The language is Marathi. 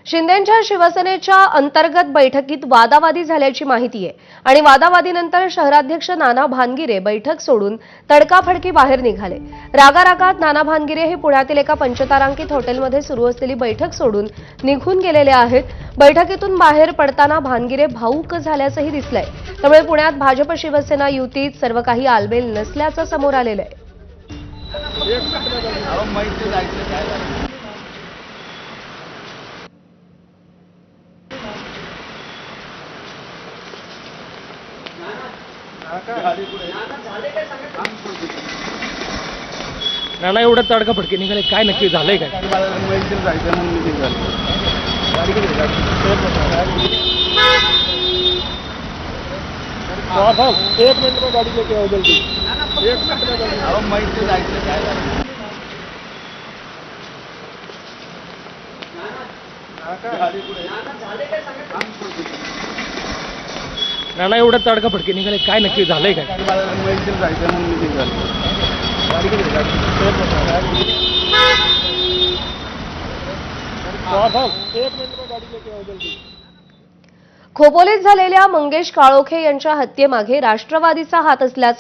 शिंदेंच्या शिवसेनेच्या अंतर्गत बैठकीत वादावादी झाल्याची माहिती आहे आणि वादावादीनंतर शहराध्यक्ष नाना भानगिरे बैठक सोडून तडकाफडकी बाहेर निघाले। रागारागात नाना भानगिरे हे पुण्यातील एका पंचतारांकित हॉटेलमध्ये सुरू असलेली बैठक सोडून निघून गेलेले आहेत। बैठकीतून बाहेर पडताना भानगिरे भाऊक झाल्याचंही दिसलंय। त्यामुळे पुण्यात भाजप शिवसेना युतीत सर्व काही आलबेल नसल्याचं समोर आलेलं आहे। नाना एवढं तडकाफडकी निघाले, काय नक्की झालंय काय? एक मिनट में गाड़ी लेके आओ जल्दी। एक मिनट में नाना एवढं तडकाफडकी निघाले, काय नक्की झालंय काय? एक मिनट में गाड़ी लेके आओ जल्दी। खोपोलीत झालेल्या मंगेश काळोखे यांच्या हत्येमागे राष्ट्रवादीचा हात असल्याचा